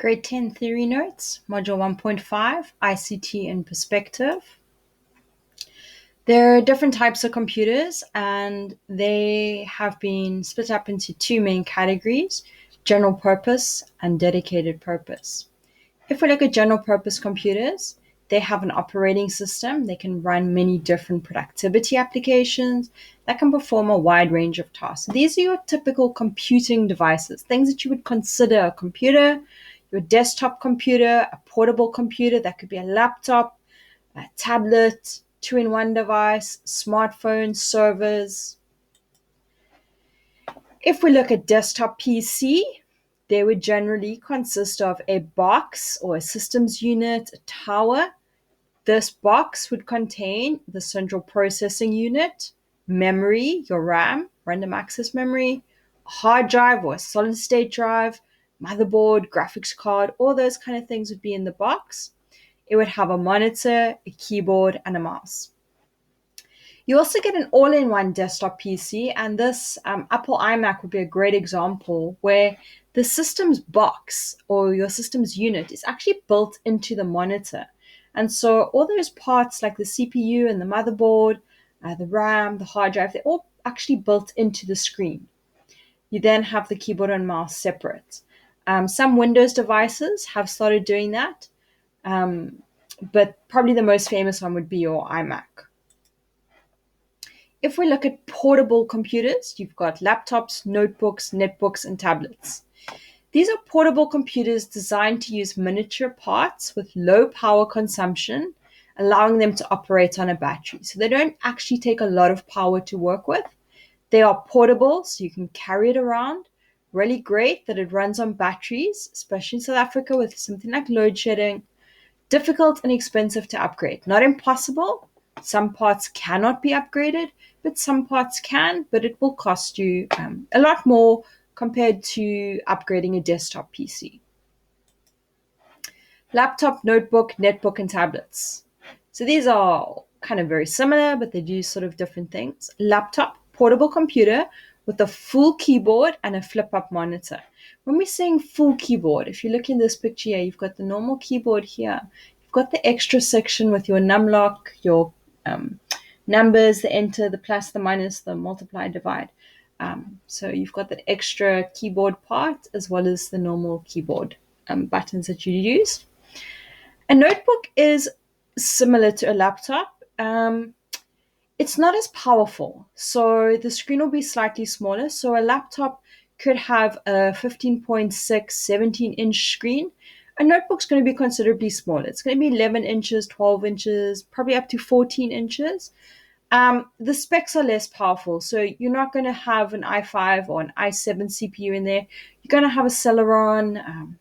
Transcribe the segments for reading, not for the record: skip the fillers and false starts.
Grade 10 Theory Notes, Module 1.5, ICT in Perspective. There are different types of computers, and they have been split up into two main categories: general purpose and dedicated purpose. If we look at general purpose computers, they have an operating system. They can run many different productivity applications that can perform a wide range of tasks. These are your typical computing devices, things that you would consider a computer: your desktop computer, a portable computer that could be a laptop, a tablet, two-in-one device, smartphones, servers. If we look at desktop PC, they would generally consist of a box or a systems unit, a tower. This box would contain the central processing unit, memory, your RAM, random access memory, a hard drive or a solid state drive, motherboard, graphics card, all those kind of things would be in the box. It would have a monitor, a keyboard, and a mouse. You also get an all-in-one desktop PC, and this Apple iMac would be a great example where the system's box or your system's unit is actually built into the monitor. And so all those parts like the CPU and the motherboard, the RAM, the hard drive, they're all actually built into the screen. You then have the keyboard and mouse separate. Some Windows devices have started doing that, but probably the most famous one would be your iMac. If we look at portable computers, you've got laptops, notebooks, netbooks, and tablets. These are portable computers designed to use miniature parts with low power consumption, allowing them to operate on a battery. So they don't actually take a lot of power to work with. They are portable, so you can carry it around. Really great that it runs on batteries, especially in South Africa with something like load shedding. Difficult and expensive to upgrade. Not impossible. Some parts cannot be upgraded, but some parts can, but it will cost you a lot more compared to upgrading a desktop PC. Laptop, notebook, netbook, and tablets. So these are kind of very similar, but they do sort of different things. Laptop, portable computer with a full keyboard and a flip-up monitor. When we're saying full keyboard, if you look in this picture here, you've got the normal keyboard here. You've got the extra section with your numlock, your numbers, the enter, the plus, the minus, the multiply, divide. So you've got that extra keyboard part as well as the normal keyboard buttons that you use. A notebook is similar to a laptop. It's not as powerful, so the screen will be slightly smaller. So a laptop could have a 15.6, 17-inch screen. A notebook's going to be considerably smaller. It's going to be 11 inches, 12 inches, probably up to 14 inches. The specs are less powerful, so you're not going to have an i5 or an i7 CPU in there. You're going to have a Celeron,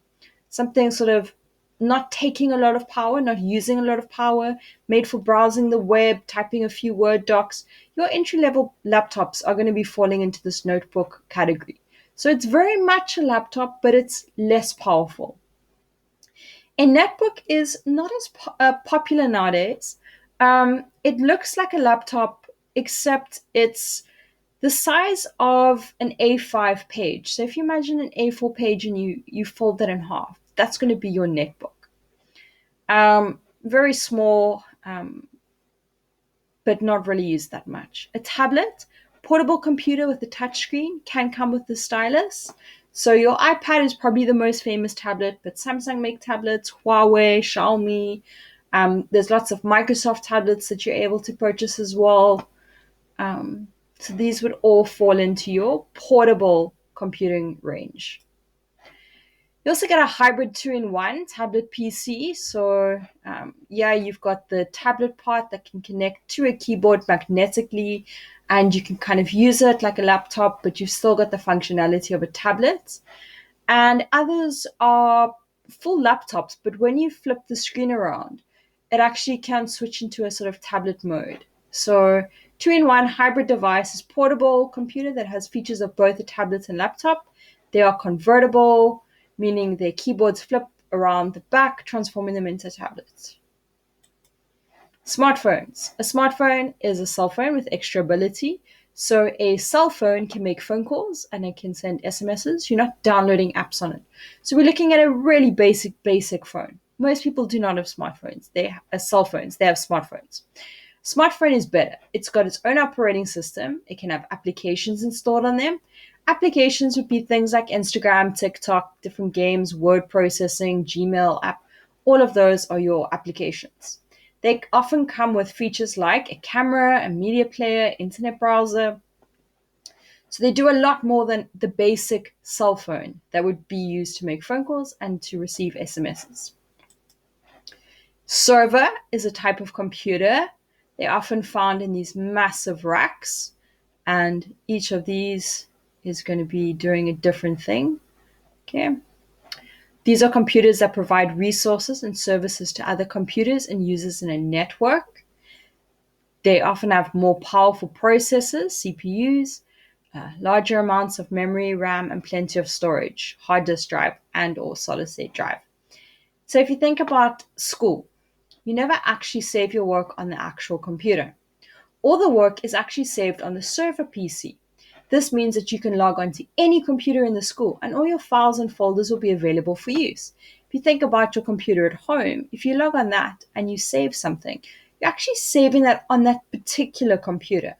something sort of not taking a lot of power, not using a lot of power, made for browsing the web, typing a few Word docs. Your entry-level laptops are going to be falling into this notebook category. So it's very much a laptop, but it's less powerful. A netbook is not as popular nowadays. It looks like a laptop, except it's the size of an A5 page. So if you imagine an A4 page and you fold that in half, that's going to be your netbook. Very small, but not really used that much. A tablet, portable computer with a touchscreen, can come with the stylus. So your iPad is probably the most famous tablet, but Samsung make tablets, Huawei, Xiaomi. There's lots of Microsoft tablets that you're able to purchase as well. So these would all fall into your portable computing range. You also get a hybrid two-in-one tablet PC. So you've got the tablet part that can connect to a keyboard magnetically, and you can kind of use it like a laptop, but you've still got the functionality of a tablet. And others are full laptops, but when you flip the screen around, it actually can switch into a sort of tablet mode. So two-in-one hybrid device is portable computer that has features of both a tablet and laptop. They are convertible, meaning their keyboards flip around the back, transforming them into tablets. Smartphones. A smartphone is a cell phone with extra ability So a cell phone can make phone calls and it can send SMSs. You're not downloading apps on it. So we're looking at a really basic phone. Most people do not have smartphones. They have cell phones. They have smartphones. Smartphone is better. It's got its own operating system. It can have applications installed on them. Applications would be things like Instagram, TikTok, different games, word processing, Gmail app. All of those are your applications. They often come with features like a camera, a media player, internet browser. So they do a lot more than the basic cell phone that would be used to make phone calls and to receive SMSs. Server is a type of computer. They're often found in these massive racks, and each of these is going to be doing a different thing. Okay. These are computers that provide resources and services to other computers and users in a network. They often have more powerful processors, CPUs, larger amounts of memory, RAM, and plenty of storage, hard disk drive and or solid state drive. So if you think about school, you never actually save your work on the actual computer. All the work is actually saved on the server PC. This means that you can log on to any computer in the school and all your files and folders will be available for use. If you think about your computer at home, if you log on that and you save something, you're actually saving that on that particular computer.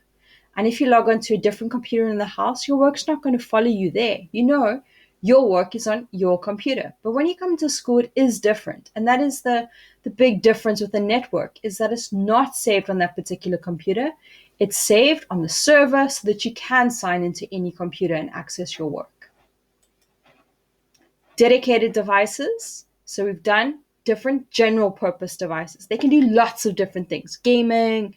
And if you log on to a different computer in the house, your work's not going to follow you there. You know, your work is on your computer. But when you come to school, it is different. And that is the big difference with the network, is that it's not saved on that particular computer. It's saved on the server so that you can sign into any computer and access your work. Dedicated devices. So we've done different general purpose devices. They can do lots of different things. Gaming,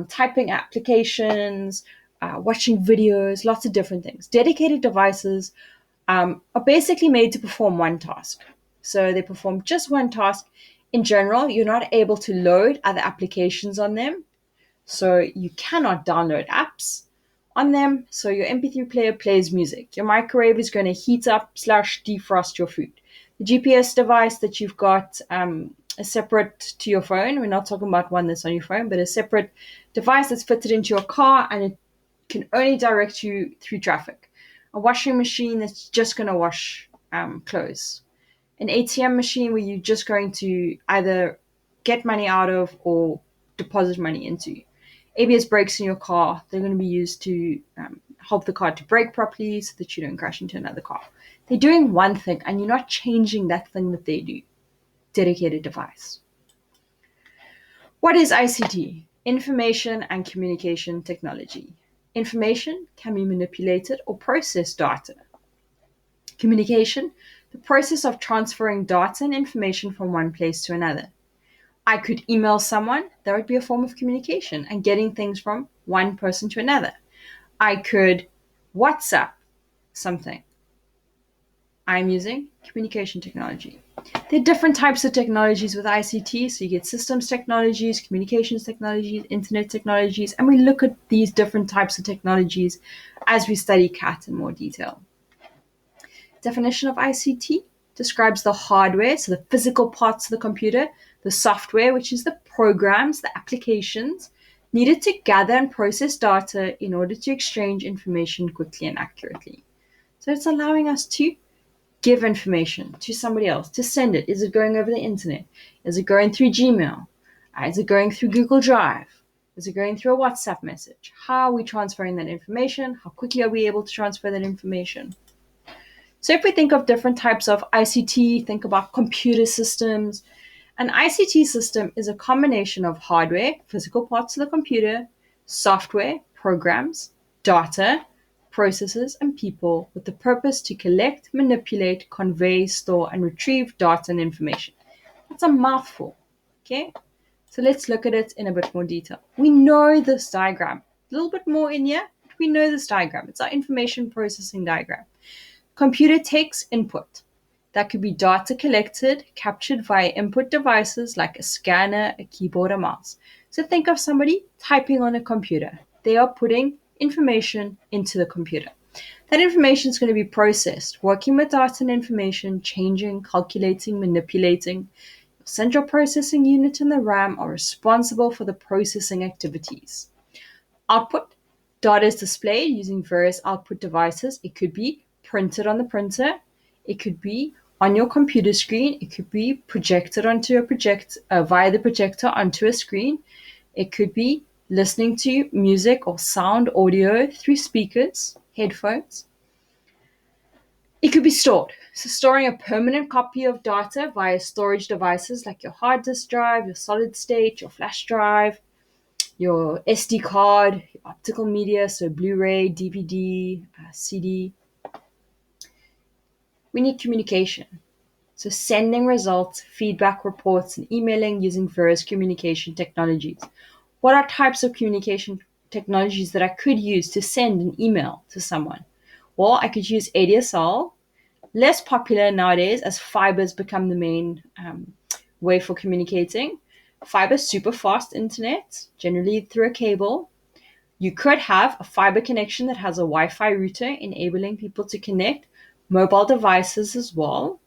typing applications, watching videos, lots of different things. Dedicated devices are basically made to perform one task. So they perform just one task. In general, you're not able to load other applications on them. So you cannot download apps on them. So your MP3 player plays music. Your microwave is going to heat up / defrost your food. The GPS device that you've got a separate to your phone, we're not talking about one that's on your phone, but a separate device that's fitted into your car and it can only direct you through traffic. A washing machine that's just going to wash clothes. An ATM machine where you're just going to either get money out of or deposit money into. ABS brakes in your car, they're going to be used to help the car to brake properly so that you don't crash into another car. They're doing one thing and you're not changing that thing that they do. Dedicated device. What is ICT? Information and communication technology. Information can be manipulated or processed data. Communication, the process of transferring data and information from one place to another. I could email someone, that would be a form of communication and getting things from one person to another. I could WhatsApp something. I'm using communication technology. There are different types of technologies with ICT. So you get systems technologies, communications technologies, internet technologies, and we look at these different types of technologies as we study CAT in more detail. Definition of ICT describes the hardware, so the physical parts of the computer, the software, which is the programs, the applications, needed to gather and process data in order to exchange information quickly and accurately. So it's allowing us to give information to somebody else, to send it. Is it going over the internet? Is it going through Gmail? Is it going through Google Drive? Is it going through a WhatsApp message? How are we transferring that information? How quickly are we able to transfer that information? So if we think of different types of ICT, think about computer systems. An ICT system is a combination of hardware, physical parts of the computer, software, programs, data, processes, and people with the purpose to collect, manipulate, convey, store, and retrieve data and information. That's a mouthful, okay? So let's look at it in a bit more detail. We know this diagram. A little bit more in here, but we know this diagram. It's our information processing diagram. Computer takes input. That could be data collected, captured via input devices like a scanner, a keyboard, or mouse. So think of somebody typing on a computer. They are putting information into the computer. That information is going to be processed, working with data and information, changing, calculating, manipulating. Your central processing unit and the RAM are responsible for the processing activities. Output, Data is displayed using various output devices. It could be printed on the printer. It could be on your computer screen. It could be projected onto via the projector onto a screen. It could be listening to music or sound audio through speakers, headphones. It could be stored. So storing a permanent copy of data via storage devices like your hard disk drive, your solid state, your flash drive, your SD card, your optical media, so Blu-ray, DVD, CD. We need communication. So sending results, feedback reports, and emailing using various communication technologies. What are types of communication technologies that I could use to send an email to someone? Well, I could use ADSL, less popular nowadays as fiber's become the main way for communicating. Fiber, super fast internet, generally through a cable. You could have a fiber connection that has a Wi-Fi router, enabling people to connect mobile devices as well.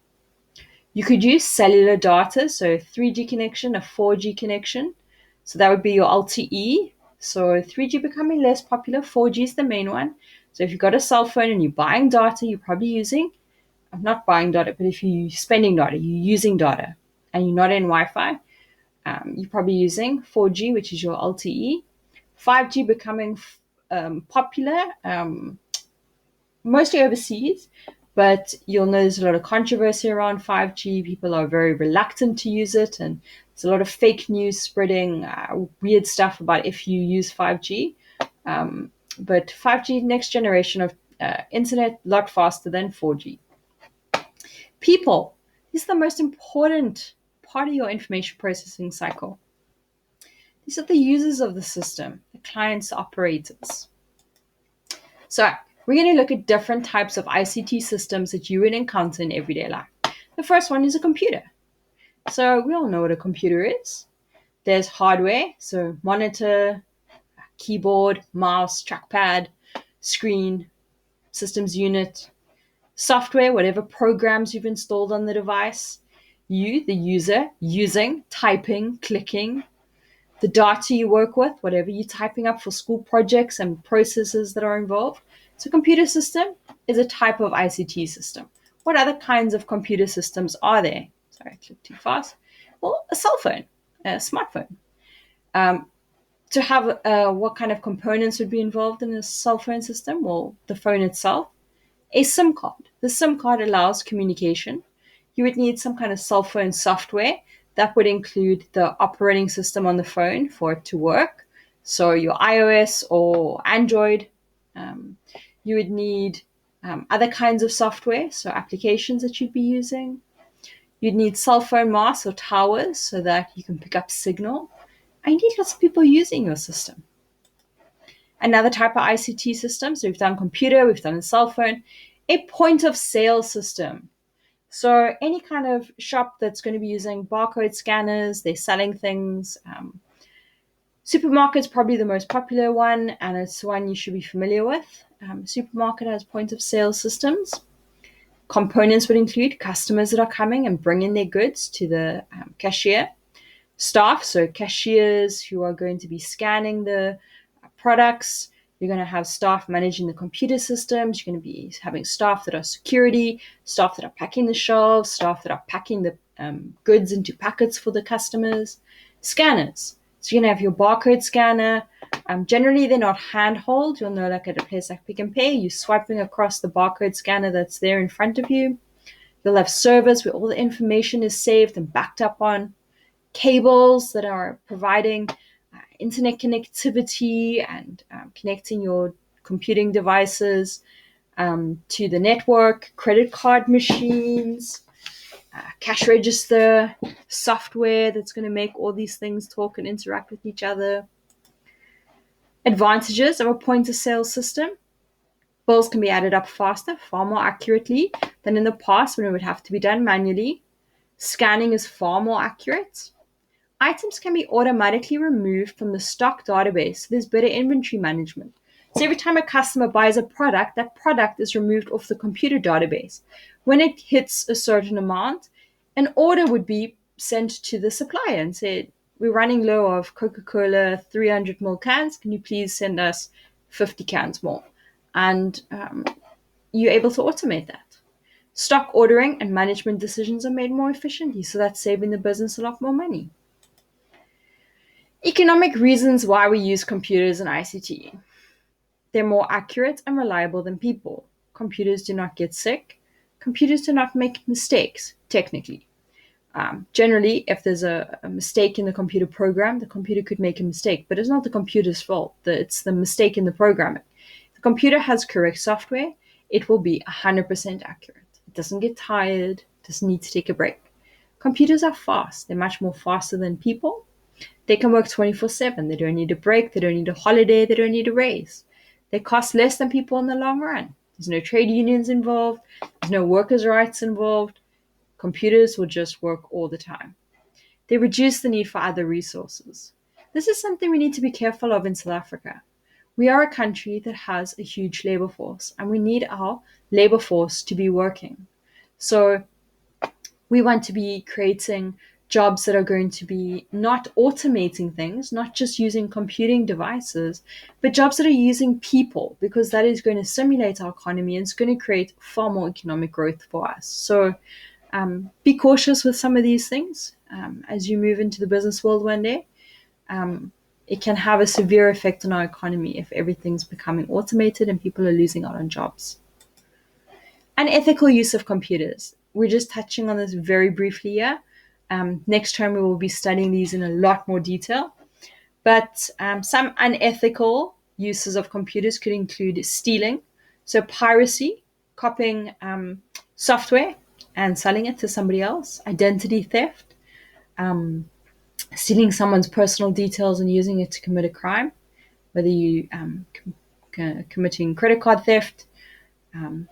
You could use cellular data, so 3G connection, a 4G connection. So that would be your LTE. So 3G becoming less popular, 4G is the main one. So if you've got a cell phone and you're buying data, you're probably using, I'm not buying data, but if you're spending data, you're using data, and you're not in Wi-Fi, you're probably using 4G, which is your LTE. 5G becoming popular, mostly overseas, but you'll know there's a lot of controversy around 5G. People are very reluctant to use it, and there's a lot of fake news spreading weird stuff about if you use 5G. But 5G, next generation of internet, a lot faster than 4G. People, this is the most important part of your information processing cycle. These are the users of the system, the clients, operators. So we're going to look at different types of ICT systems that you would encounter in everyday life. The first one is a computer. So we all know what a computer is. There's hardware, so monitor, keyboard, mouse, trackpad, screen, systems unit, software, whatever programs you've installed on the device. You, the user, using, typing, clicking, the data you work with, whatever you're typing up for school projects and processes that are involved. So computer system is a type of ICT system. What other kinds of computer systems are there? Sorry, I clicked too fast. Well, a cell phone, a smartphone. To have what kind of components would be involved in a cell phone system? Well, the phone itself, a SIM card. The SIM card allows communication. You would need some kind of cell phone software that would include the operating system on the phone for it to work. So your iOS or Android. You would need other kinds of software, so applications that you'd be using. You'd need cell phone masts or towers so that you can pick up signal. And you need lots of people using your system. Another type of ICT system, so we've done computer, we've done a cell phone, a point of sale system. So any kind of shop that's going to be using barcode scanners, they're selling things. Supermarket's probably the most popular one, and it's one you should be familiar with. Supermarket has point of sale systems. Components would include customers that are coming and bringing their goods to the cashier. Staff, so cashiers who are going to be scanning the products. You're going to have staff managing the computer systems. You're going to be having staff that are security, staff that are packing the shelves, staff that are packing the goods into packets for the customers. Scanners. So you're going to have your barcode scanner. Generally, they're not handheld. You'll know, like at a place like Pick and Pay, you're swiping across the barcode scanner that's there in front of you. You'll have servers where all the information is saved and backed up on. Cables that are providing internet connectivity and connecting your computing devices to the network, credit card machines, cash register, software that's going to make all these things talk and interact with each other. Advantages of a point-of-sale system. Bills can be added up faster, far more accurately than in the past when it would have to be done manually. Scanning is far more accurate. Items can be automatically removed from the stock database, so there's better inventory management. So every time a customer buys a product, that product is removed off the computer database. When it hits a certain amount, an order would be sent to the supplier and said, we're running low of Coca-Cola 300 ml cans. Can you please send us 50 cans more. And you're able to automate that. Stock ordering and management decisions are made more efficiently, so that's saving the business a lot more money. Economic reasons why we use computers and ICT. They're more accurate and reliable than people. Computers do not get sick. Computers do not make mistakes, technically. Generally, if there's a mistake in the computer program, the computer could make a mistake, but it's not the computer's fault. It's the mistake in the programming. If the computer has correct software, it will be 100% accurate. It doesn't get tired, doesn't need to take a break. Computers are fast. They're much more faster than people. They can work 24/7. They don't need a break. They don't need a holiday. They don't need a raise. They cost less than people in the long run. There's no trade unions involved. There's no workers' rights involved. Computers will just work all the time. They reduce the need for other resources. This is something we need to be careful of in South Africa. We are a country that has a huge labor force, and we need our labor force to be working. So we want to be creating jobs that are going to be not automating things, not just using computing devices, but jobs that are using people, because that is going to stimulate our economy and it's going to create far more economic growth for us. So be cautious with some of these things as you move into the business world one day. It can have a severe effect on our economy if everything's becoming automated and people are losing out on jobs. Unethical use of computers. We're just touching on this very briefly here. Next time we will be studying these in a lot more detail. But some unethical uses of computers could include stealing, so piracy, copying software and selling it to somebody else, identity theft, stealing someone's personal details and using it to commit a crime, whether you committing credit card theft,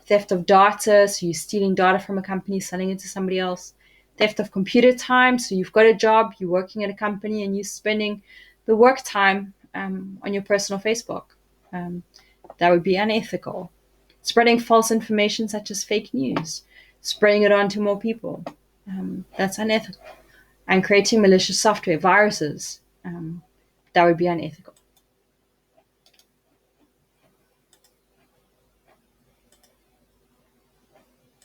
theft of data, so you're stealing data from a company, selling it to somebody else, theft of computer time, so you've got a job, you're working at a company, and you're spending the work time on your personal Facebook. That would be unethical. Spreading false information such as fake news, spreading it on to more people. That's unethical. And creating malicious software, viruses, that would be unethical.